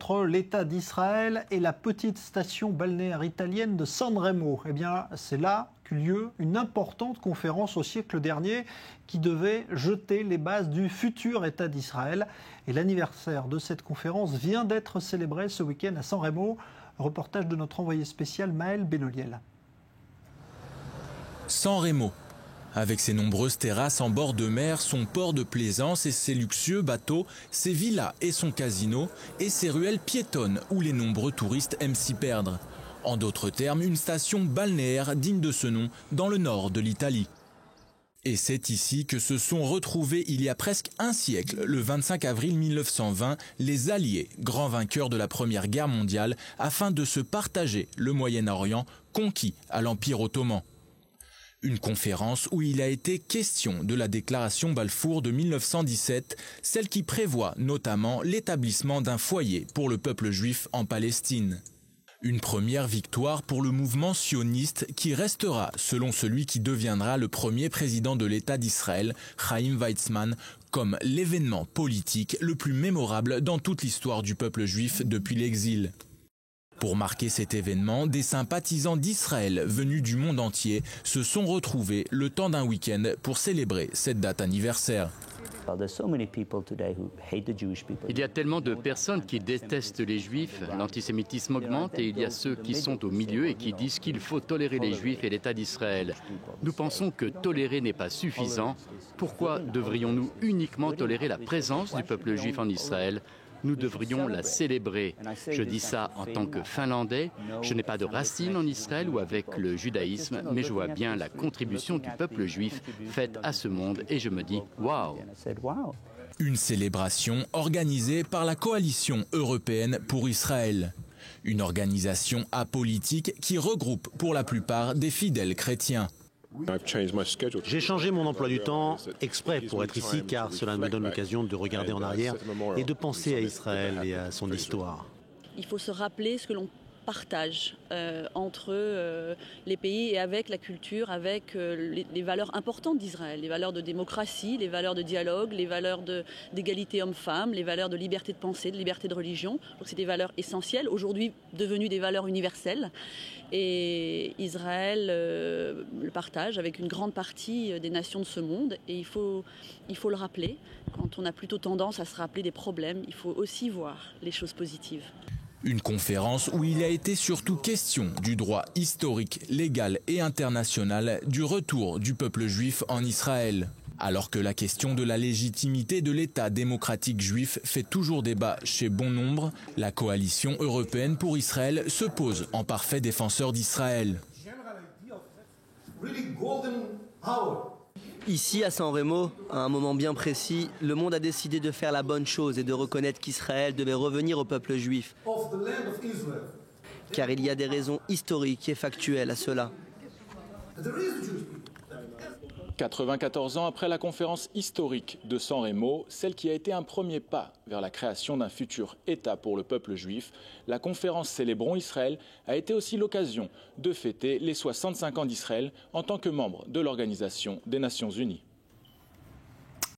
Entre l'État d'Israël et la petite station balnéaire italienne de San Remo. Eh bien, c'est là qu'eut lieu une importante conférence au siècle dernier qui devait jeter les bases du futur État d'Israël. Et l'anniversaire de cette conférence vient d'être célébré ce week-end à San Remo. Reportage de notre envoyé spécial Maël Benoliel. San Remo. Avec ses nombreuses terrasses en bord de mer, son port de plaisance et ses luxueux bateaux, ses villas et son casino, et ses ruelles piétonnes où les nombreux touristes aiment s'y perdre. En d'autres termes, une station balnéaire digne de ce nom dans le nord de l'Italie. Et c'est ici que se sont retrouvés il y a presque un siècle, le 25 avril 1920, les Alliés, grands vainqueurs de la Première Guerre mondiale, afin de se partager le Moyen-Orient conquis à l'Empire ottoman. Une conférence où il a été question de la déclaration Balfour de 1917, celle qui prévoit notamment l'établissement d'un foyer pour le peuple juif en Palestine. Une première victoire pour le mouvement sioniste qui restera, selon celui qui deviendra le premier président de l'État d'Israël, Chaim Weizmann, comme l'événement politique le plus mémorable dans toute l'histoire du peuple juif depuis l'exil. Pour marquer cet événement, des sympathisants d'Israël venus du monde entier se sont retrouvés le temps d'un week-end pour célébrer cette date anniversaire. Il y a tellement de personnes qui détestent les juifs, l'antisémitisme augmente et il y a ceux qui sont au milieu et qui disent qu'il faut tolérer les juifs et l'État d'Israël. Nous pensons que tolérer n'est pas suffisant. Pourquoi devrions-nous uniquement tolérer la présence du peuple juif en Israël ? Nous devrions la célébrer. Je dis ça en tant que Finlandais. Je n'ai pas de racines en Israël ou avec le judaïsme, mais je vois bien la contribution du peuple juif faite à ce monde et je me dis « waouh ». Une célébration organisée par la Coalition européenne pour Israël. Une organisation apolitique qui regroupe pour la plupart des fidèles chrétiens. J'ai changé mon emploi du temps exprès pour être ici car cela me donne l'occasion de regarder en arrière et de penser à Israël et à son histoire. Il faut se rappeler ce que l'on partage entre les pays et avec la culture, avec les valeurs importantes d'Israël, les valeurs de démocratie, les valeurs de dialogue, les valeurs d'égalité homme-femme, les valeurs de liberté de pensée, de liberté de religion. Donc c'est des valeurs essentielles, aujourd'hui devenues des valeurs universelles. Et Israël le partage avec une grande partie des nations de ce monde. Et il faut le rappeler. Quand on a plutôt tendance à se rappeler des problèmes, il faut aussi voir les choses positives. Une conférence où il a été surtout question du droit historique, légal et international du retour du peuple juif en Israël. Alors que la question de la légitimité de l'État démocratique juif fait toujours débat chez bon nombre, la coalition européenne pour Israël se pose en parfait défenseur d'Israël. Ici, à San Remo, à un moment bien précis, le monde a décidé de faire la bonne chose et de reconnaître qu'Israël devait revenir au peuple juif. Car il y a des raisons historiques et factuelles à cela. 94 ans après la conférence historique de San Remo, celle qui a été un premier pas vers la création d'un futur État pour le peuple juif, la conférence Célébrons Israël a été aussi l'occasion de fêter les 65 ans d'Israël en tant que membre de l'Organisation des Nations Unies.